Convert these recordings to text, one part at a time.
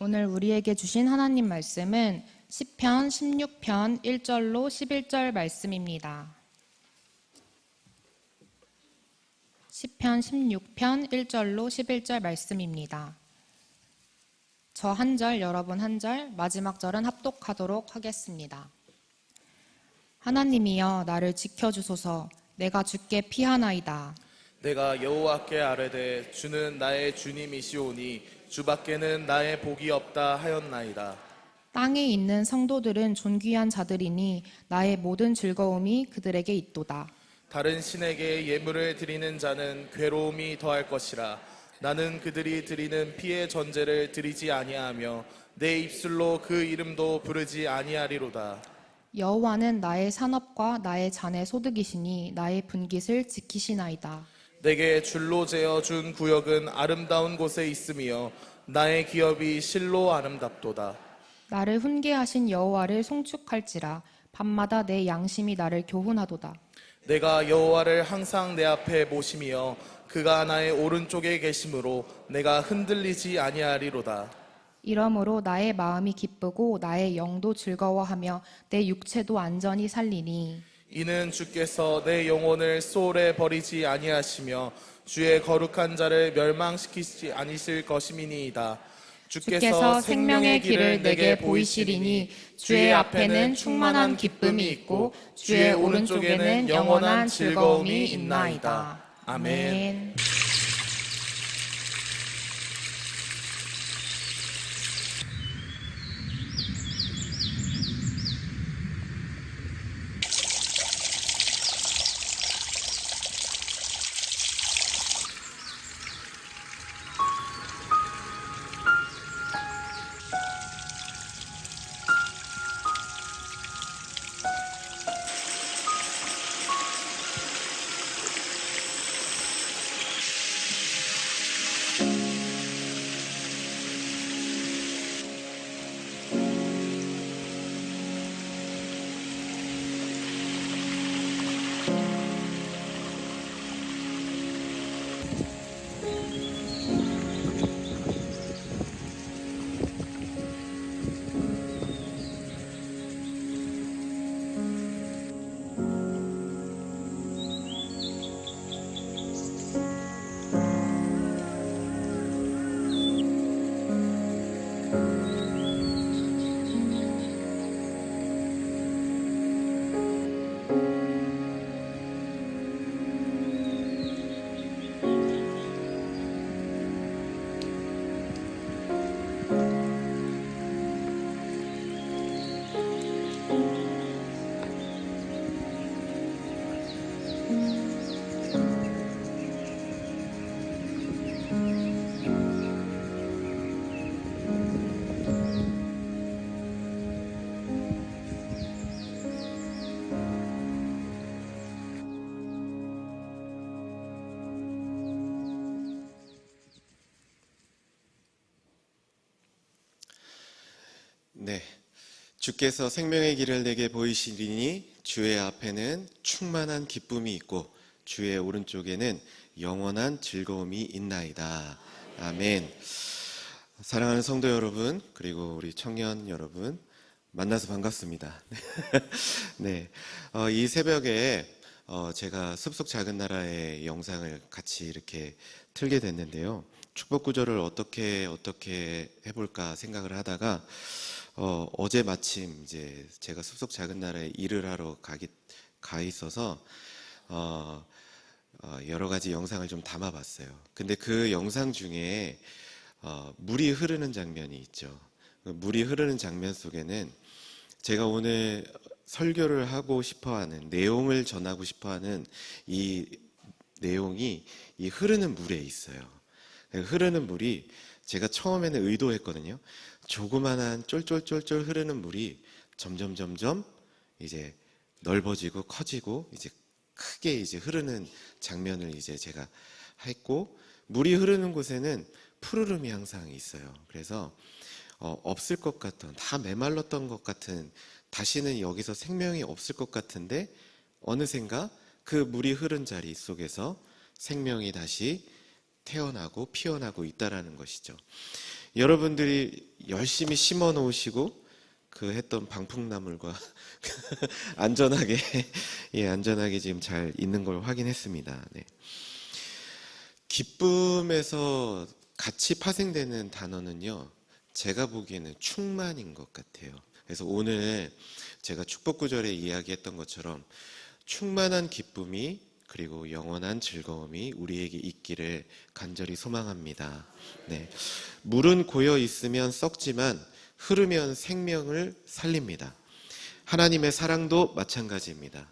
오늘 우리에게 주신 하나님 말씀은 시편 16편 1절로 11절 말씀입니다. 시편 16편 1절로 11절 말씀입니다. 저 한 절, 여러분 한 절, 마지막 절은 합독하도록 하겠습니다. 하나님이여 나를 지켜주소서. 내가 주께 피하나이다. 내가 여호와께 아뢰되 주는 나의 주님이시오니 주밖에는 나의 복이 없다 하였나이다. 땅에 있는 성도들은 존귀한 자들이니 나의 모든 즐거움이 그들에게 있도다. 다른 신에게 예물을 드리는 자는 괴로움이 더할 것이라. 나는 그들이 드리는 피의 전제를 드리지 아니하며 내 입술로 그 이름도 부르지 아니하리로다. 여호와는 나의 산업과 나의 잔의 소득이시니 나의 분깃을 지키시나이다. 내게 줄로 재어 준 구역은 아름다운 곳에 있으며 나의 기업이 실로 아름답도다. 나를 훈계하신 여호와를 송축할지라. 밤마다 내 양심이 나를 교훈하도다. 내가 여호와를 항상 내 앞에 모심이여 그가 나의 오른쪽에 계심으로 내가 흔들리지 아니하리로다. 이러므로 나의 마음이 기쁘고 나의 영도 즐거워하며 내 육체도 안전히 살리니 이는 주께서 내 영혼을 소홀에 버리지 아니하시며 주의 거룩한 자를 멸망시키지 아니실 것임이니이다. 주께서 생명의 길을 내게 보이시리니 주의 앞에는 충만한 기쁨이 있고 주의 오른쪽에는 영원한 즐거움이 있나이다. 아멘. 네, 주께서 생명의 길을 내게 보이시리니 주의 앞에는 충만한 기쁨이 있고 주의 오른쪽에는 영원한 즐거움이 있나이다. 아멘. 사랑하는 성도 여러분, 그리고 우리 청년 여러분, 만나서 반갑습니다. 네, 이 새벽에 제가 숲속 작은 나라의 영상을 같이 이렇게 틀게 됐는데요. 축복 구절을 어떻게 해볼까 생각을 하다가 어제 마침 이제 제가 숲속 작은 나라에 일을 하러 가 있어서 여러 가지 영상을 좀 담아봤어요. 근데 그 영상 중에 물이 흐르는 장면이 있죠. 물이 흐르는 장면 속에는 제가 오늘 설교를 하고 싶어하는 내용을 전하고 싶어하는 이 내용이 이 흐르는 물에 있어요. 흐르는 물이 제가 처음에는 의도했거든요. 조그만한 쫄쫄쫄쫄 흐르는 물이 점점 이제 넓어지고 커지고 이제 크게 이제 흐르는 장면을 이제 제가 했고, 물이 흐르는 곳에는 푸르름이 항상 있어요. 그래서 없을 것 같던, 다 메말랐던 것 같은, 다시는 여기서 생명이 없을 것 같은데 어느샌가 그 물이 흐른 자리 속에서 생명이 다시 태어나고 피어나고 있다라는 것이죠. 여러분들이 열심히 심어 놓으시고 그 했던 방풍나물과 안전하게 안전하게 지금 잘 있는 걸 확인했습니다. 네. 기쁨에서 같이 파생되는 단어는요, 제가 보기에는 충만인 것 같아요. 그래서 오늘 제가 축복 구절에 이야기했던 것처럼 충만한 기쁨이 그리고 영원한 즐거움이 우리에게 있기를 간절히 소망합니다. 네. 물은 고여 있으면 썩지만 흐르면 생명을 살립니다. 하나님의 사랑도 마찬가지입니다.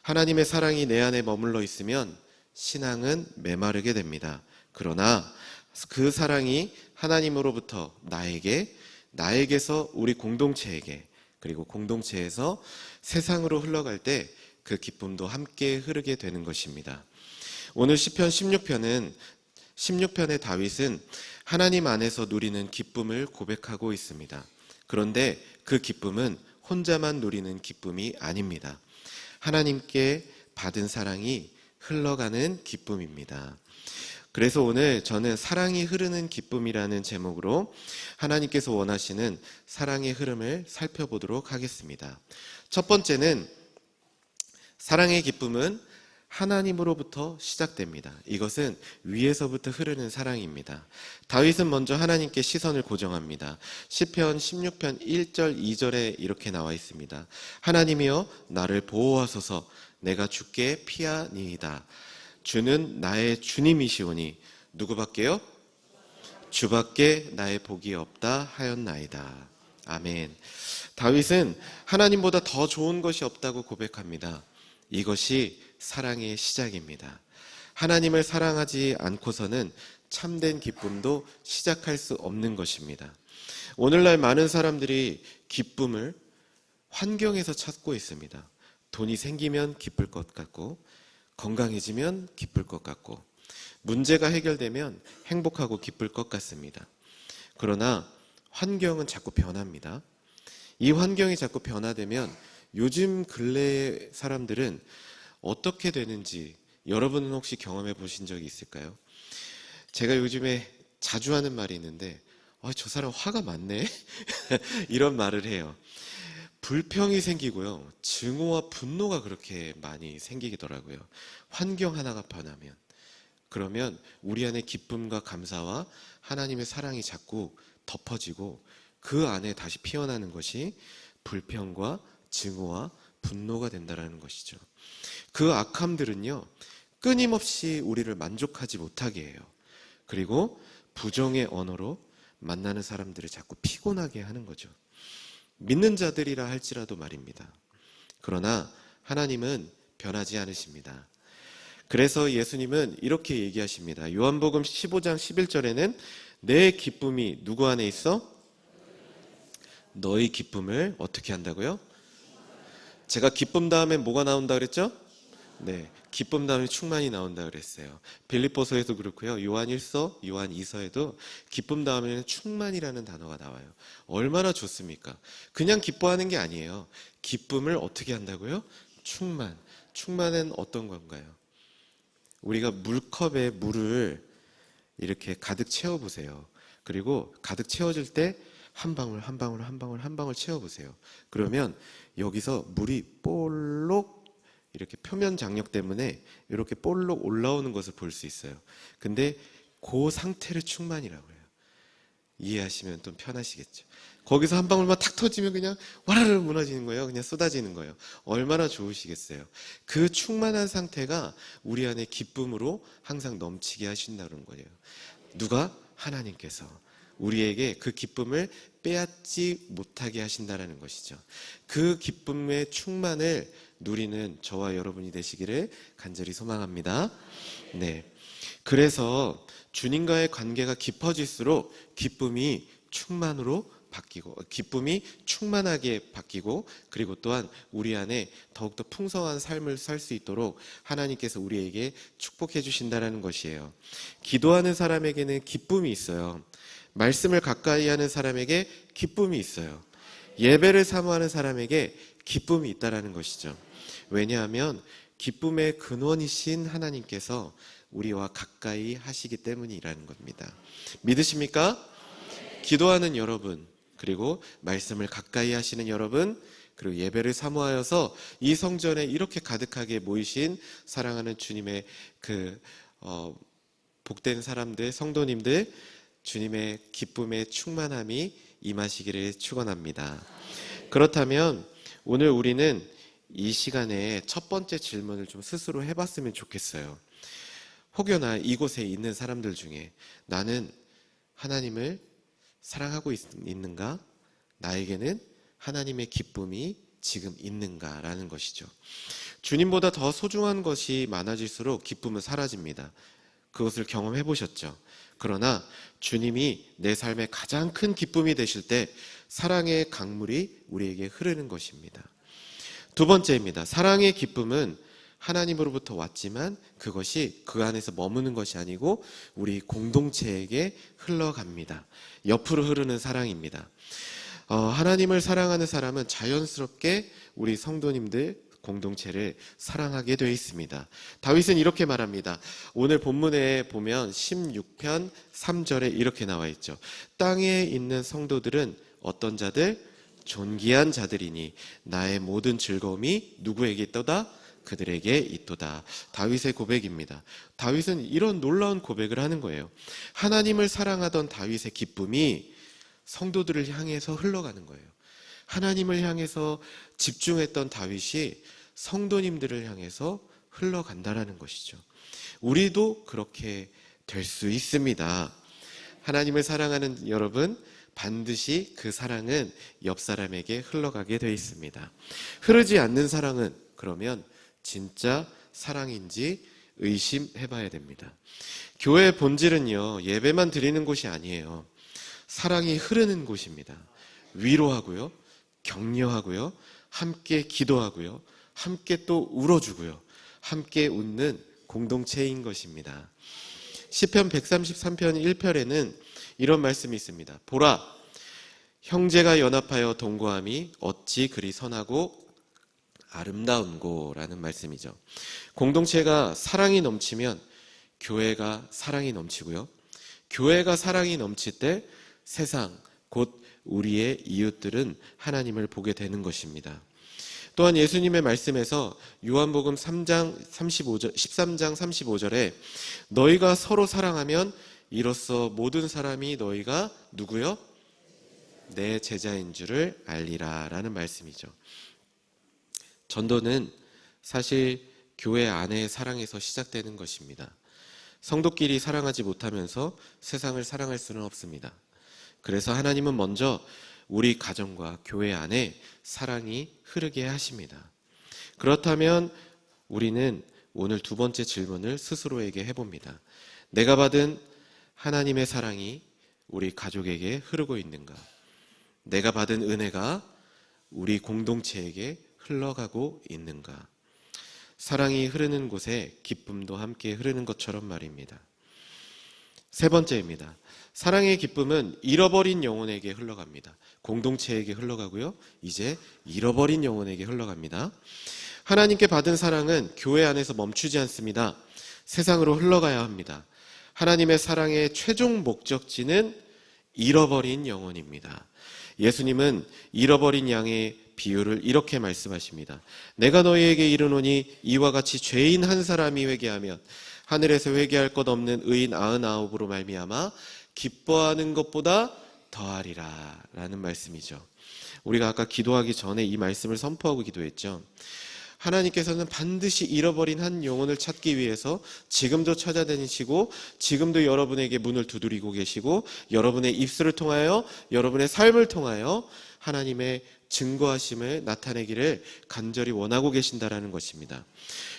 하나님의 사랑이 내 안에 머물러 있으면 신앙은 메마르게 됩니다. 그러나 그 사랑이 하나님으로부터 나에게서 우리 공동체에게, 그리고 공동체에서 세상으로 흘러갈 때 그 기쁨도 함께 흐르게 되는 것입니다. 오늘 시편 16편의 다윗은 하나님 안에서 누리는 기쁨을 고백하고 있습니다. 그런데 그 기쁨은 혼자만 누리는 기쁨이 아닙니다. 하나님께 받은 사랑이 흘러가는 기쁨입니다. 그래서 오늘 저는 사랑이 흐르는 기쁨이라는 제목으로 하나님께서 원하시는 사랑의 흐름을 살펴보도록 하겠습니다. 첫 번째는 사랑의 기쁨은 하나님으로부터 시작됩니다. 이것은 위에서부터 흐르는 사랑입니다. 다윗은 먼저 하나님께 시선을 고정합니다. 시편 16편 1절 2절에 이렇게 나와 있습니다. 하나님이여 나를 보호하소서, 내가 주께 피하니이다. 주는 나의 주님이시오니 누구밖에요? 주밖에 나의 복이 없다 하였나이다. 아멘. 다윗은 하나님보다 더 좋은 것이 없다고 고백합니다. 이것이 사랑의 시작입니다. 하나님을 사랑하지 않고서는 참된 기쁨도 시작할 수 없는 것입니다. 오늘날 많은 사람들이 기쁨을 환경에서 찾고 있습니다. 돈이 생기면 기쁠 것 같고, 건강해지면 기쁠 것 같고, 문제가 해결되면 행복하고 기쁠 것 같습니다. 그러나 환경은 자꾸 변합니다. 이 환경이 자꾸 변화되면 요즘 근래의 사람들은 어떻게 되는지 여러분은 혹시 경험해 보신 적이 있을까요? 제가 요즘에 자주 하는 말이 있는데, 저 사람 화가 많네? 이런 말을 해요. 불평이 생기고요, 증오와 분노가 그렇게 많이 생기더라고요. 환경 하나가 변하면. 그러면 우리 안에 기쁨과 감사와 하나님의 사랑이 자꾸 덮어지고 그 안에 다시 피어나는 것이 불평과 증오와 분노가 된다는 것이죠. 그 악함들은요, 끊임없이 우리를 만족하지 못하게 해요. 그리고 부정의 언어로 만나는 사람들을 자꾸 피곤하게 하는 거죠. 믿는 자들이라 할지라도 말입니다. 그러나 하나님은 변하지 않으십니다. 그래서 예수님은 이렇게 얘기하십니다. 요한복음 15장 11절에는 내 기쁨이 누구 안에 있어? 너희 기쁨을 어떻게 한다고요? 제가 기쁨 다음에 뭐가 나온다 그랬죠? 네, 기쁨 다음에 충만이 나온다 그랬어요. 빌립보서에도 그렇고요, 요한 1서, 요한 2서에도 기쁨 다음에는 충만이라는 단어가 나와요. 얼마나 좋습니까? 그냥 기뻐하는 게 아니에요. 기쁨을 어떻게 한다고요? 충만은 어떤 건가요? 우리가 물컵에 물을 이렇게 가득 채워보세요. 그리고 가득 채워질 때 한 방울 한 방울 한 방울 한 방울 채워보세요. 그러면 여기서 물이 볼록 이렇게 표면 장력 때문에 이렇게 볼록 올라오는 것을 볼 수 있어요. 근데 그 상태를 충만이라고 해요. 이해하시면 좀 편하시겠죠. 거기서 한 방울만 탁 터지면 그냥 와라르 무너지는 거예요. 그냥 쏟아지는 거예요. 얼마나 좋으시겠어요. 그 충만한 상태가 우리 안에 기쁨으로 항상 넘치게 하신다는 거예요. 누가? 하나님께서 우리에게 그 기쁨을 빼앗지 못하게 하신다는 것이죠. 그 기쁨의 충만을 누리는 저와 여러분이 되시기를 간절히 소망합니다. 네. 그래서 주님과의 관계가 깊어질수록 기쁨이 충만하게 바뀌고, 그리고 또한 우리 안에 더욱더 풍성한 삶을 살 수 있도록 하나님께서 우리에게 축복해 주신다는 것이에요. 기도하는 사람에게는 기쁨이 있어요. 말씀을 가까이 하는 사람에게 기쁨이 있어요. 예배를 사모하는 사람에게 기쁨이 있다라는 것이죠. 왜냐하면 기쁨의 근원이신 하나님께서 우리와 가까이 하시기 때문이라는 겁니다. 믿으십니까? 기도하는 여러분, 그리고 말씀을 가까이 하시는 여러분, 그리고 예배를 사모하여서 이 성전에 이렇게 가득하게 모이신 사랑하는 주님의 복된 사람들, 성도님들, 주님의 기쁨의 충만함이 임하시기를 축원합니다. 그렇다면 오늘 우리는 이 시간에 첫 번째 질문을 좀 스스로 해봤으면 좋겠어요. 혹여나 이곳에 있는 사람들 중에 나는 하나님을 사랑하고 있는가? 나에게는 하나님의 기쁨이 지금 있는가라는 것이죠. 주님보다 더 소중한 것이 많아질수록 기쁨은 사라집니다. 그것을 경험해 보셨죠? 그러나 주님이 내 삶의 가장 큰 기쁨이 되실 때 사랑의 강물이 우리에게 흐르는 것입니다. 두 번째입니다. 사랑의 기쁨은 하나님으로부터 왔지만 그것이 그 안에서 머무는 것이 아니고 우리 공동체에게 흘러갑니다. 옆으로 흐르는 사랑입니다. 하나님을 사랑하는 사람은 자연스럽게 우리 성도님들 공동체를 사랑하게 되어 있습니다. 다윗은 이렇게 말합니다. 오늘 본문에 보면 16편 3절에 이렇게 나와 있죠. 땅에 있는 성도들은 어떤 자들? 존귀한 자들이니 나의 모든 즐거움이 누구에게 있도다? 그들에게 있도다. 다윗의 고백입니다. 다윗은 이런 놀라운 고백을 하는 거예요. 하나님을 사랑하던 다윗의 기쁨이 성도들을 향해서 흘러가는 거예요. 하나님을 향해서 집중했던 다윗이 성도님들을 향해서 흘러간다라는 것이죠. 우리도 그렇게 될 수 있습니다. 하나님을 사랑하는 여러분, 반드시 그 사랑은 옆 사람에게 흘러가게 되어 있습니다. 흐르지 않는 사랑은 그러면 진짜 사랑인지 의심해 봐야 됩니다. 교회의 본질은요, 예배만 드리는 곳이 아니에요. 사랑이 흐르는 곳입니다. 위로하고요, 격려하고요, 함께 기도하고요, 함께 또 울어주고요, 함께 웃는 공동체인 것입니다. 시편 133편 1편에는 이런 말씀이 있습니다. 보라, 형제가 연합하여 동거함이 어찌 그리 선하고 아름다운고라는 말씀이죠. 공동체가 사랑이 넘치면 교회가 사랑이 넘치고요, 교회가 사랑이 넘칠 때 세상, 곧 우리의 이웃들은 하나님을 보게 되는 것입니다. 또한 예수님의 말씀에서 요한복음 13장 35절에 너희가 서로 사랑하면 이로써 모든 사람이 너희가 누구요? 내 제자인 줄을 알리라 라는 말씀이죠. 전도는 사실 교회 안의 사랑에서 시작되는 것입니다. 성도끼리 사랑하지 못하면서 세상을 사랑할 수는 없습니다. 그래서 하나님은 먼저 우리 가정과 교회 안에 사랑이 흐르게 하십니다. 그렇다면 우리는 오늘 두 번째 질문을 스스로에게 해봅니다. 내가 받은 하나님의 사랑이 우리 가족에게 흐르고 있는가? 내가 받은 은혜가 우리 공동체에게 흘러가고 있는가? 사랑이 흐르는 곳에 기쁨도 함께 흐르는 것처럼 말입니다. 세 번째입니다. 사랑의 기쁨은 잃어버린 영혼에게 흘러갑니다. 공동체에게 흘러가고요, 이제 잃어버린 영혼에게 흘러갑니다. 하나님께 받은 사랑은 교회 안에서 멈추지 않습니다. 세상으로 흘러가야 합니다. 하나님의 사랑의 최종 목적지는 잃어버린 영혼입니다. 예수님은 잃어버린 양의 비유를 이렇게 말씀하십니다. 내가 너희에게 이르노니 이와 같이 죄인 한 사람이 회개하면 하늘에서 회개할 것 없는 의인 99으로 말미암아 기뻐하는 것보다 더하리라 라는 말씀이죠. 우리가 아까 기도하기 전에 이 말씀을 선포하고 기도했죠. 하나님께서는 반드시 잃어버린 한 영혼을 찾기 위해서 지금도 찾아다니시고 지금도 여러분에게 문을 두드리고 계시고 여러분의 입술을 통하여 여러분의 삶을 통하여 하나님의 증거하심을 나타내기를 간절히 원하고 계신다라는 것입니다.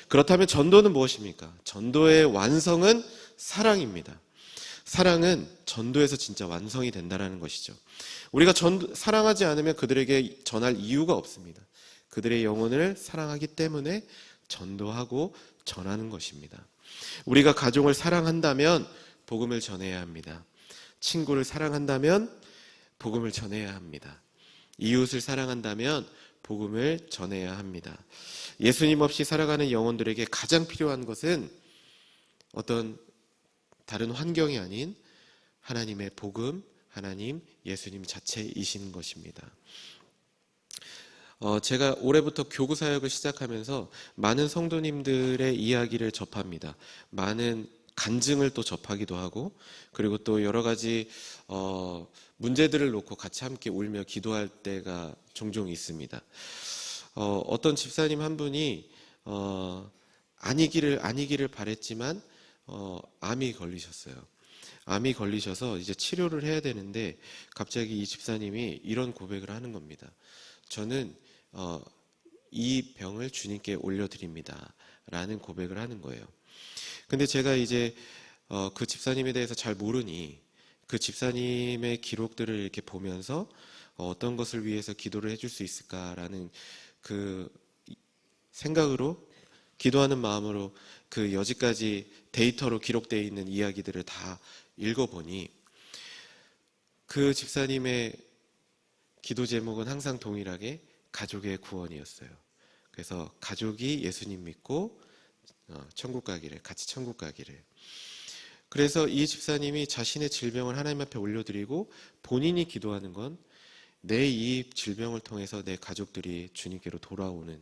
그렇다면 전도는 무엇입니까? 전도의 완성은 사랑입니다. 사랑은 전도에서 진짜 완성이 된다라는 것이죠. 우리가 사랑하지 않으면 그들에게 전할 이유가 없습니다. 그들의 영혼을 사랑하기 때문에 전도하고 전하는 것입니다. 우리가 가족을 사랑한다면 복음을 전해야 합니다. 친구를 사랑한다면 복음을 전해야 합니다. 이웃을 사랑한다면 복음을 전해야 합니다. 예수님 없이 살아가는 영혼들에게 가장 필요한 것은 어떤 다른 환경이 아닌 하나님의 복음, 하나님, 예수님 자체이신 것입니다. 제가 올해부터 교구 사역을 시작하면서 많은 성도님들의 이야기를 접합니다. 많은 간증을 또 접하기도 하고, 그리고 또 여러 가지 문제들을 놓고 같이 함께 울며 기도할 때가 종종 있습니다. 어떤 집사님 한 분이 아니기를 바랬지만 암이 걸리셨어요. 암이 걸리셔서 이제 치료를 해야 되는데 갑자기 이 집사님이 이런 고백을 하는 겁니다. 저는 이 병을 주님께 올려드립니다 라는 고백을 하는 거예요. 근데 제가 이제 그 집사님에 대해서 잘 모르니 그 집사님의 기록들을 이렇게 보면서 어떤 것을 위해서 기도를 해줄 수 있을까라는 그 생각으로, 기도하는 마음으로 그 여지까지 데이터로 기록되어 있는 이야기들을 다 읽어보니 그 집사님의 기도 제목은 항상 동일하게 가족의 구원이었어요. 그래서 가족이 예수님 믿고 천국 가기를, 같이 천국 가기를. 그래서 이 집사님이 자신의 질병을 하나님 앞에 올려드리고 본인이 기도하는 건 내 이 질병을 통해서 내 가족들이 주님께로 돌아오는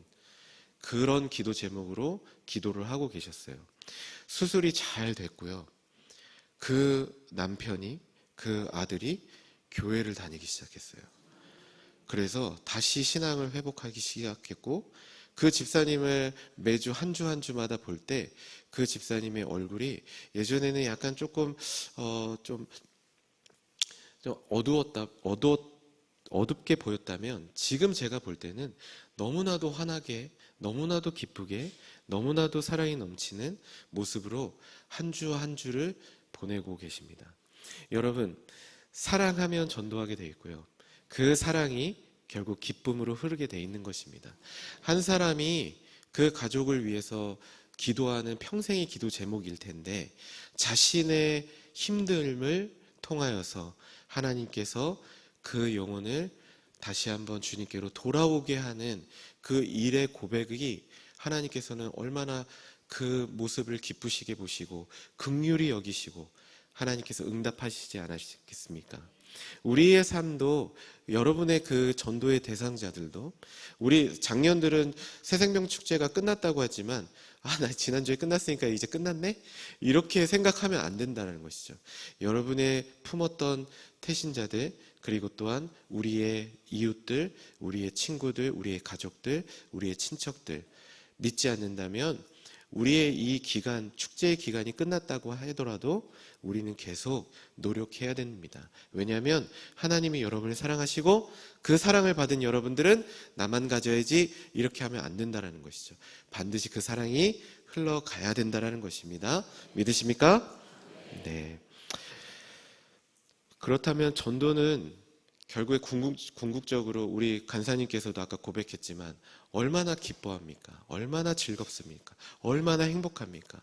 그런 기도 제목으로 기도를 하고 계셨어요. 수술이 잘 됐고요. 그 남편이, 그 아들이 교회를 다니기 시작했어요. 그래서 다시 신앙을 회복하기 시작했고, 그 집사님을 매주 한 주 한 주마다 볼 때 그 집사님의 얼굴이 예전에는 약간 조금 좀 어둡게 보였다면 지금 제가 볼 때는 너무나도 환하게, 너무나도 기쁘게, 너무나도 사랑이 넘치는 모습으로 한 주 한 주를 보내고 계십니다. 여러분, 사랑하면 전도하게 돼 있고요. 그 사랑이 결국 기쁨으로 흐르게 돼 있는 것입니다. 한 사람이 그 가족을 위해서 기도하는 평생의 기도 제목일 텐데 자신의 힘듦을 통하여서 하나님께서 그 영혼을 다시 한번 주님께로 돌아오게 하는 그 일의 고백이 하나님께서는 얼마나 그 모습을 기쁘시게 보시고 긍휼히 여기시고 하나님께서 응답하시지 않으시겠습니까? 우리의 삶도, 여러분의 그 전도의 대상자들도, 우리 작년들은 새생명 축제가 끝났다고 하지만 나 지난주에 끝났으니까 이제 끝났네? 이렇게 생각하면 안 된다는 것이죠. 여러분의 품었던 태신자들, 그리고 또한 우리의 이웃들, 우리의 친구들, 우리의 가족들, 우리의 친척들, 믿지 않는다면 우리의 이 기간, 축제의 기간이 끝났다고 하더라도 우리는 계속 노력해야 됩니다. 왜냐하면 하나님이 여러분을 사랑하시고 그 사랑을 받은 여러분들은 나만 가져야지 이렇게 하면 안 된다는 것이죠. 반드시 그 사랑이 흘러가야 된다는 것입니다. 믿으십니까? 네. 그렇다면 전도는 결국에 궁극적으로 우리 간사님께서도 아까 고백했지만 얼마나 기뻐합니까? 얼마나 즐겁습니까? 얼마나 행복합니까?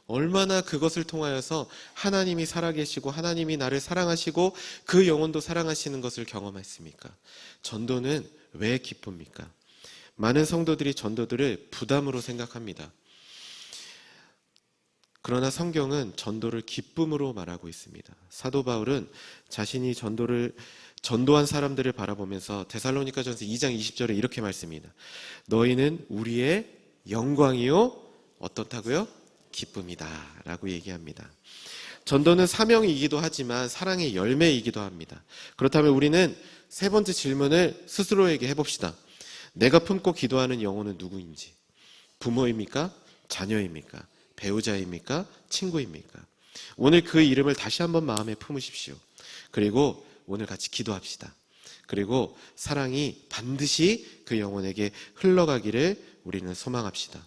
얼마나 그것을 통하여서 하나님이 살아계시고 하나님이 나를 사랑하시고 그 영혼도 사랑하시는 것을 경험했습니까? 전도는 왜 기쁩니까? 많은 성도들이 전도들을 부담으로 생각합니다. 그러나 성경은 전도를 기쁨으로 말하고 있습니다. 사도 바울은 자신이 전도한 사람들을 바라보면서 데살로니가전서 2장 20절에 이렇게 말씀합니다. 너희는 우리의 영광이요 어떻다고요? 기쁨이다 라고 얘기합니다. 전도는 사명이기도 하지만 사랑의 열매이기도 합니다. 그렇다면 우리는 세 번째 질문을 스스로에게 해봅시다. 내가 품고 기도하는 영혼은 누구인지. 부모입니까? 자녀입니까? 배우자입니까? 친구입니까? 오늘 그 이름을 다시 한번 마음에 품으십시오. 그리고 오늘 같이 기도합시다. 그리고 사랑이 반드시 그 영혼에게 흘러가기를 우리는 소망합시다.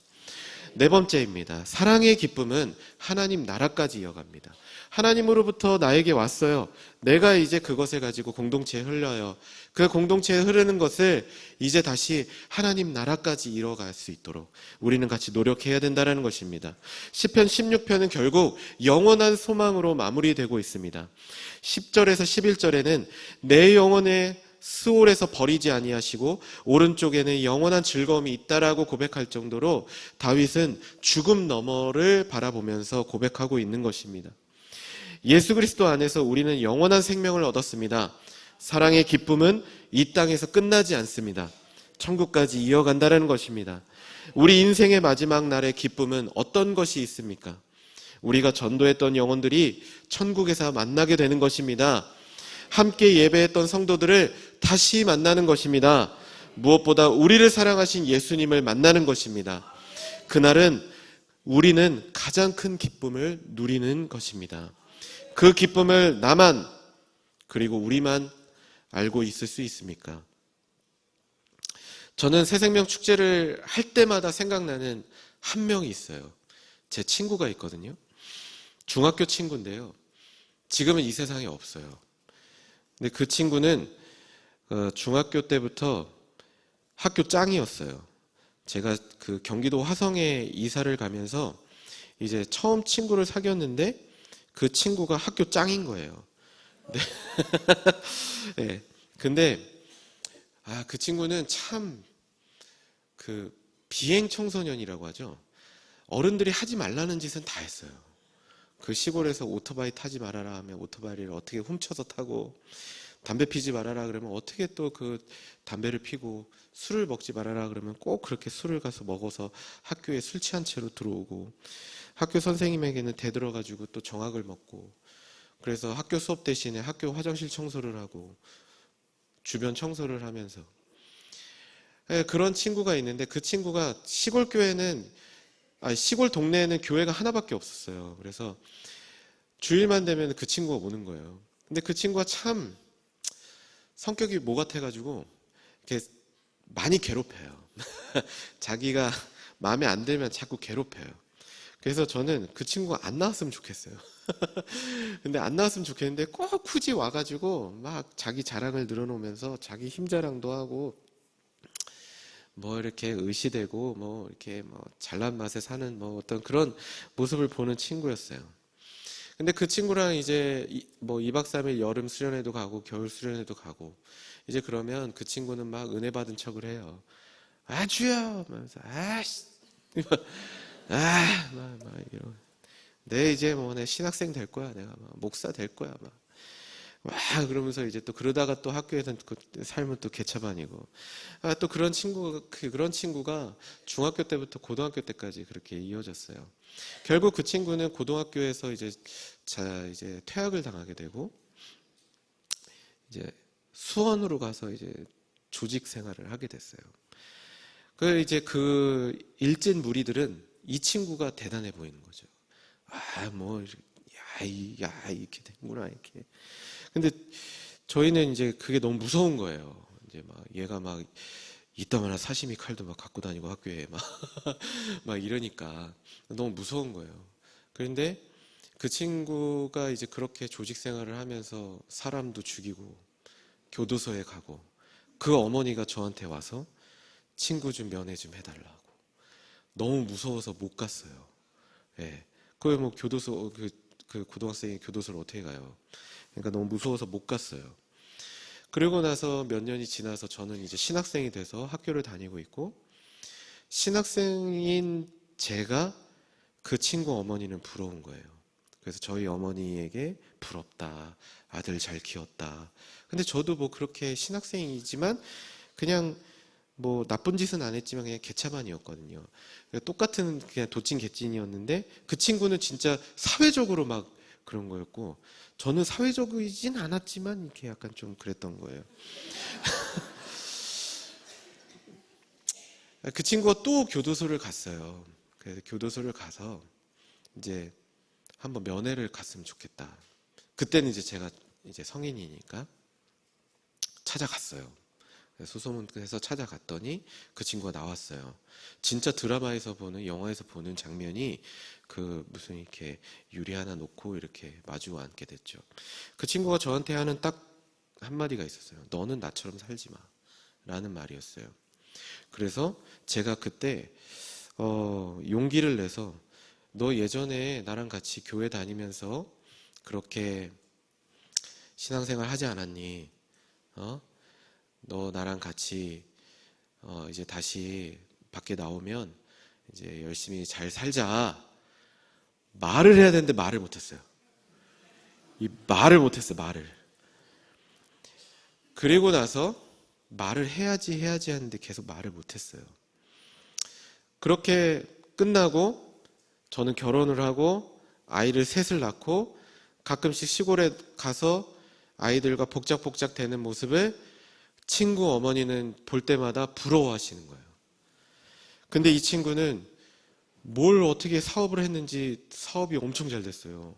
네 번째입니다. 사랑의 기쁨은 하나님 나라까지 이어갑니다. 하나님으로부터 나에게 왔어요. 내가 이제 그것을 가지고 공동체에 흘려요. 그 공동체에 흐르는 것을 이제 다시 하나님 나라까지 이뤄갈 수 있도록 우리는 같이 노력해야 된다는 것입니다. 시편 16편은 결국 영원한 소망으로 마무리되고 있습니다. 10절에서 11절에는 내 영혼의 스올에서 버리지 아니하시고 오른쪽에는 영원한 즐거움이 있다라고 고백할 정도로 다윗은 죽음 너머를 바라보면서 고백하고 있는 것입니다. 예수 그리스도 안에서 우리는 영원한 생명을 얻었습니다. 사랑의 기쁨은 이 땅에서 끝나지 않습니다. 천국까지 이어간다는 것입니다. 우리 인생의 마지막 날의 기쁨은 어떤 것이 있습니까? 우리가 전도했던 영혼들이 천국에서 만나게 되는 것입니다. 함께 예배했던 성도들을 다시 만나는 것입니다. 무엇보다 우리를 사랑하신 예수님을 만나는 것입니다. 그날은 우리는 가장 큰 기쁨을 누리는 것입니다. 그 기쁨을 나만, 그리고 우리만 알고 있을 수 있습니까? 저는 새생명 축제를 할 때마다 생각나는 한 명이 있어요. 제 친구가 있거든요. 중학교 친구인데요. 지금은 이 세상에 없어요. 근데 그 친구는 중학교 때부터 학교 짱이었어요. 제가 그 경기도 화성에 이사를 가면서 이제 처음 친구를 사귀었는데 그 친구가 학교 짱인 거예요. 네. 네. 근데 그 친구는 참 그 비행 청소년이라고 하죠. 어른들이 하지 말라는 짓은 다 했어요. 그 시골에서 오토바이 타지 말아라 하면 오토바이를 어떻게 훔쳐서 타고, 담배 피지 말아라 그러면 어떻게 또 그 담배를 피고, 술을 먹지 말아라 그러면 꼭 그렇게 술을 가서 먹어서 학교에 술 취한 채로 들어오고, 학교 선생님에게는 대들어가지고 또 정학을 먹고, 그래서 학교 수업 대신에 학교 화장실 청소를 하고 주변 청소를 하면서, 그런 친구가 있는데, 그 친구가 시골 동네에는 교회가 하나밖에 없었어요. 그래서 주일만 되면 그 친구가 오는 거예요. 근데 그 친구가 참 성격이 모 같아가지고 이렇게 많이 괴롭혀요. 자기가 마음에 안 들면 자꾸 괴롭혀요. 그래서 저는 그 친구가 안 나왔으면 좋겠어요. 근데 안 나왔으면 좋겠는데 꼭 굳이 와가지고 막 자기 자랑을 늘어놓으면서 자기 힘 자랑도 하고, 뭐 이렇게 의시되고 뭐 이렇게 뭐 잘난 맛에 사는 뭐 어떤 그런 모습을 보는 친구였어요. 근데 그 친구랑 이제 뭐 2박 3일 여름 수련회도 가고 겨울 수련회도 가고, 이제 그러면 그 친구는 막 은혜 받은 척을 해요. 주여! 하면서 아씨! 막 이러고. 내 이제 뭐 내 신학생 될 거야. 내가 막 목사 될 거야. 막. 와, 그러면서 이제 또 그러다가 또 학교에서 그 삶은 또 개차반이고. 또 그런 친구가 중학교 때부터 고등학교 때까지 그렇게 이어졌어요. 결국 그 친구는 고등학교에서 이제 퇴학을 당하게 되고, 이제 수원으로 가서 이제 조직 생활을 하게 됐어요. 이제 그 일진 무리들은 이 친구가 대단해 보이는 거죠. 이렇게 된구나, 이렇게. 근데 저희는 이제 그게 너무 무서운 거예요. 이제 막 얘가 막 이따만한 사시미 칼도 막 갖고 다니고 학교에 막 이러니까 너무 무서운 거예요. 그런데 그 친구가 이제 그렇게 조직 생활을 하면서 사람도 죽이고 교도소에 가고, 그 어머니가 저한테 와서 친구 좀 면회 좀 해달라고. 너무 무서워서 못 갔어요. 예. 뭐 교도소, 그 고등학생이 교도소를 어떻게 가요? 그러니까 너무 무서워서 못 갔어요. 그러고 나서 몇 년이 지나서 저는 이제 신학생이 돼서 학교를 다니고 있고, 신학생인 제가 그 친구 어머니는 부러운 거예요. 그래서 저희 어머니에게 부럽다, 아들 잘 키웠다. 근데 저도 뭐 그렇게 신학생이지만 그냥 뭐 나쁜 짓은 안 했지만 그냥 개차반이었거든요. 똑같은 그냥 도찐 개찐이었는데, 그 친구는 진짜 사회적으로 막 그런 거였고, 저는 사회적이진 않았지만 이렇게 약간 좀 그랬던 거예요. 그 친구가 또 교도소를 갔어요. 그래서 교도소를 가서 이제 한번 면회를 갔으면 좋겠다. 그때는 이제 제가 이제 성인이니까 찾아갔어요. 소소문해서 찾아갔더니 그 친구가 나왔어요. 진짜 드라마에서 보는, 영화에서 보는 장면이 그 무슨 이렇게 유리 하나 놓고 이렇게 마주 앉게 됐죠. 그 친구가 저한테 하는 딱 한마디가 있었어요. 너는 나처럼 살지 마. 라는 말이었어요. 그래서 제가 그때 용기를 내서, 너 예전에 나랑 같이 교회 다니면서 그렇게 신앙생활 하지 않았니? 너 나랑 같이 이제 다시 밖에 나오면 이제 열심히 잘 살자. 말을 해야 되는데 말을 못했어요. 이 말을 못했어요, 말을. 그리고 나서 말을 해야지 하는데 계속 말을 못했어요. 그렇게 끝나고 저는 결혼을 하고 아이를 셋을 낳고 가끔씩 시골에 가서 아이들과 복작복작 되는 모습을 친구 어머니는 볼 때마다 부러워하시는 거예요. 근데 이 친구는 뭘 어떻게 사업을 했는지 사업이 엄청 잘 됐어요.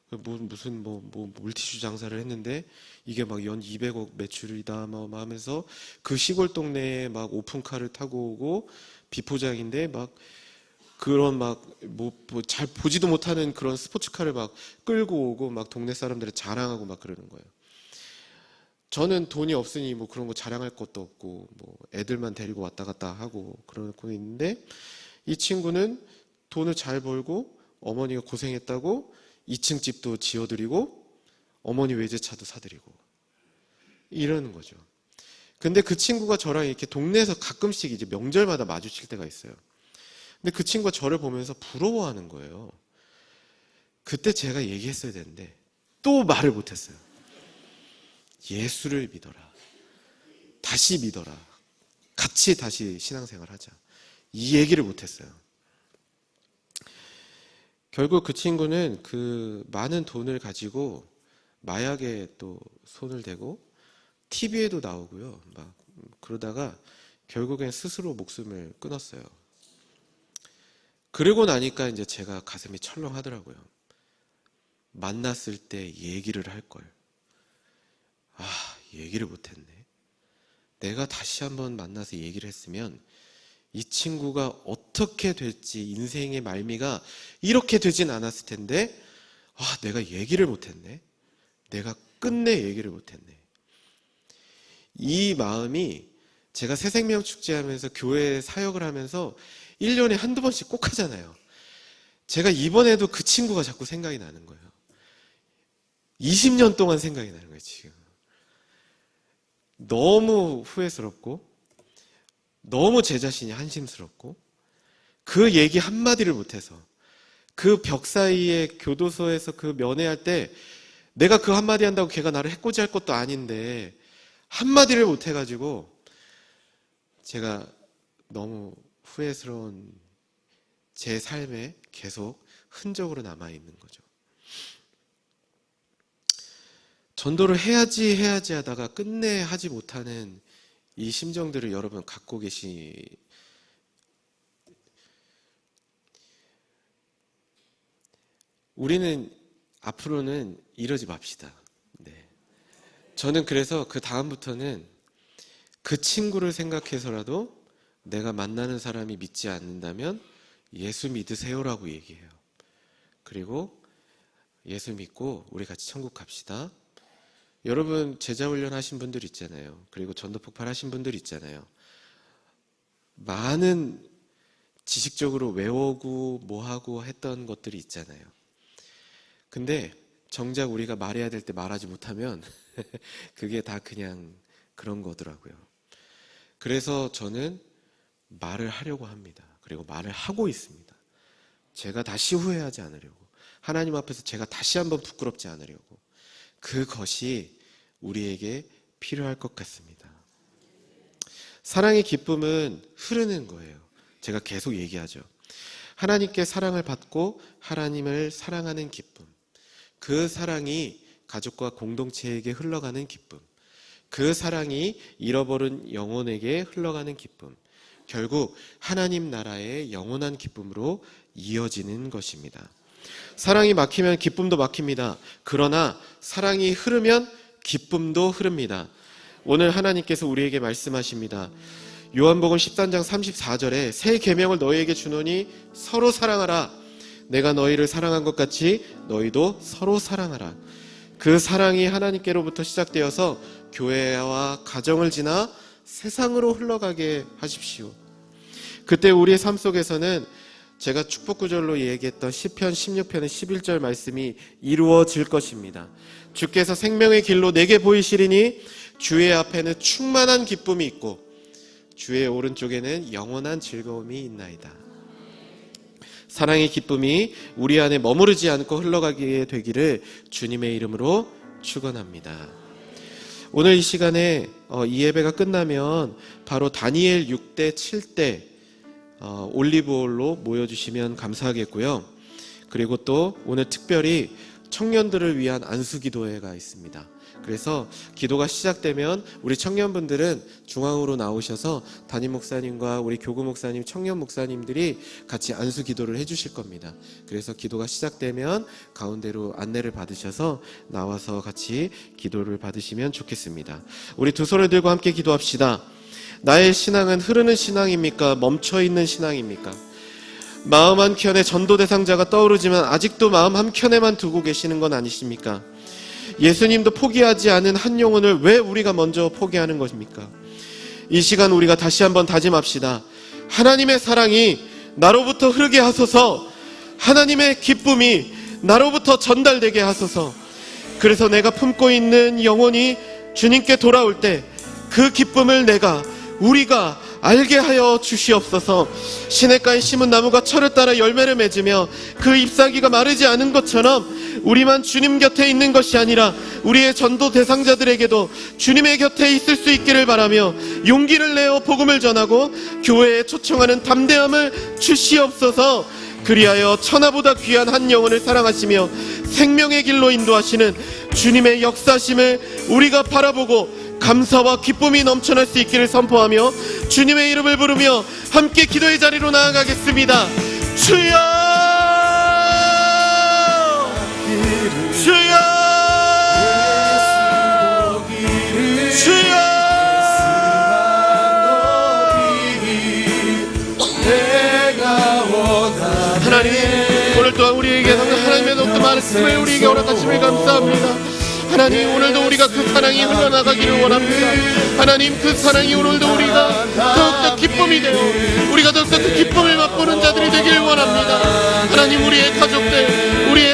무슨 물티슈 장사를 했는데 이게 막 연 200억 매출이다 하면서 그 시골 동네에 막 오픈카를 타고 오고 비포장인데 막 그런 잘 보지도 못하는 그런 스포츠카를 막 끌고 오고 막 동네 사람들을 자랑하고 막 그러는 거예요. 저는 돈이 없으니 뭐 그런 거 자랑할 것도 없고 뭐 애들만 데리고 왔다 갔다 하고 그러고 있는데 이 친구는 돈을 잘 벌고 어머니가 고생했다고 2층 집도 지어드리고 어머니 외제차도 사드리고 이러는 거죠. 근데 그 친구가 저랑 이렇게 동네에서 가끔씩 이제 명절마다 마주칠 때가 있어요. 근데 그 친구가 저를 보면서 부러워하는 거예요. 그때 제가 얘기했어야 되는데 또 말을 못했어요. 예수를 믿어라. 다시 믿어라. 같이 다시 신앙생활 하자. 이 얘기를 못했어요. 결국 그 친구는 그 많은 돈을 가지고 마약에 또 손을 대고 TV에도 나오고요. 막 그러다가 결국엔 스스로 목숨을 끊었어요. 그러고 나니까 이제 제가 가슴이 철렁하더라고요. 만났을 때 얘기를 할 걸. 얘기를 못했네. 내가 다시 한번 만나서 얘기를 했으면 이 친구가 어떻게 될지 인생의 말미가 이렇게 되진 않았을 텐데 내가 얘기를 못했네. 내가 끝내 얘기를 못했네. 이 마음이 제가 새생명 축제하면서 교회 사역을 하면서 1년에 한두 번씩 꼭 하잖아요. 제가 이번에도 그 친구가 자꾸 생각이 나는 거예요. 20년 동안 생각이 나는 거예요, 지금. 너무 후회스럽고 너무 제 자신이 한심스럽고 그 얘기 한마디를 못해서 그 벽 사이에 교도소에서 그 면회할 때 내가 그 한마디 한다고 걔가 나를 해코지할 것도 아닌데 한마디를 못해가지고 제가 너무 후회스러운 제 삶에 계속 흔적으로 남아있는 거죠. 전도를 해야지 하다가 끝내 하지 못하는 이 심정들을 여러분 갖고 우리는 앞으로는 이러지 맙시다. 네. 저는 그래서 그 다음부터는 그 친구를 생각해서라도 내가 만나는 사람이 믿지 않는다면 예수 믿으세요라고 얘기해요. 그리고 예수 믿고 우리 같이 천국 갑시다. 여러분 제자훈련 하신 분들 있잖아요. 그리고 전도폭발 하신 분들 있잖아요. 많은 지식적으로 외우고 뭐하고 했던 것들이 있잖아요. 근데 정작 우리가 말해야 될 때 말하지 못하면 그게 다 그냥 그런 거더라고요. 그래서 저는 말을 하려고 합니다. 그리고 말을 하고 있습니다. 제가 다시 후회하지 않으려고. 하나님 앞에서 제가 다시 한번 부끄럽지 않으려고. 그것이 우리에게 필요할 것 같습니다. 사랑의 기쁨은 흐르는 거예요. 제가 계속 얘기하죠. 하나님께 사랑을 받고 하나님을 사랑하는 기쁨. 그 사랑이 가족과 공동체에게 흘러가는 기쁨. 그 사랑이 잃어버린 영혼에게 흘러가는 기쁨. 결국 하나님 나라의 영원한 기쁨으로 이어지는 것입니다. 사랑이 막히면 기쁨도 막힙니다. 그러나 사랑이 흐르면 기쁨도 흐릅니다. 오늘 하나님께서 우리에게 말씀하십니다. 요한복음 13장 34절에 새 계명을 너희에게 주노니 서로 사랑하라. 내가 너희를 사랑한 것 같이 너희도 서로 사랑하라. 그 사랑이 하나님께로부터 시작되어서 교회와 가정을 지나 세상으로 흘러가게 하십시오. 그때 우리의 삶 속에서는 제가 축복구절로 얘기했던 시편 16편의 11절 말씀이 이루어질 것입니다. 주께서 생명의 길로 내게 보이시리니 주의 앞에는 충만한 기쁨이 있고 주의 오른쪽에는 영원한 즐거움이 있나이다. 사랑의 기쁨이 우리 안에 머무르지 않고 흘러가게 되기를 주님의 이름으로 축원합니다. 오늘 이 시간에 이 예배가 끝나면 바로 다니엘 6대 7대 올리브홀로 모여주시면 감사하겠고요. 그리고 또 오늘 특별히 청년들을 위한 안수기도회가 있습니다. 그래서 기도가 시작되면 우리 청년분들은 중앙으로 나오셔서 담임 목사님과 우리 교구 목사님, 청년 목사님들이 같이 안수 기도를 해주실 겁니다. 그래서 기도가 시작되면 가운데로 안내를 받으셔서 나와서 같이 기도를 받으시면 좋겠습니다. 우리 두 손을 들고 함께 기도합시다. 나의 신앙은 흐르는 신앙입니까? 멈춰있는 신앙입니까? 마음 한켠에 전도 대상자가 떠오르지만 아직도 마음 한켠에만 두고 계시는 건 아니십니까? 예수님도 포기하지 않은 한 영혼을 왜 우리가 먼저 포기하는 것입니까? 이 시간 우리가 다시 한번 다짐합시다. 하나님의 사랑이 나로부터 흐르게 하소서. 하나님의 기쁨이 나로부터 전달되게 하소서. 그래서 내가 품고 있는 영혼이 주님께 돌아올 때 그 기쁨을 우리가 알게 하여 주시옵소서. 시냇가에 심은 나무가 철을 따라 열매를 맺으며 그 잎사귀가 마르지 않은 것처럼 우리만 주님 곁에 있는 것이 아니라 우리의 전도 대상자들에게도 주님의 곁에 있을 수 있기를 바라며 용기를 내어 복음을 전하고 교회에 초청하는 담대함을 주시옵소서. 그리하여 천하보다 귀한 한 영혼을 사랑하시며 생명의 길로 인도하시는 주님의 역사심을 우리가 바라보고 감사와 기쁨이 넘쳐날 수 있기를 선포하며 주님의 이름을 부르며 함께 기도의 자리로 나아가겠습니다. 주여, 주여, 주여. 하나님, 오늘 또한 우리에게 하나님의 높은 말씀을 우리에게 허락하심을 감사합니다. 하나님, 오늘도 우리가 그 사랑이 흘러나가기를 원합니다. 하나님, 그 사랑이 오늘도 우리가 더욱더 기쁨이 되어 우리가 더욱더 그 기쁨을 맛보는 자들이 되기를 원합니다. 하나님, 우리의 가족들, 우리의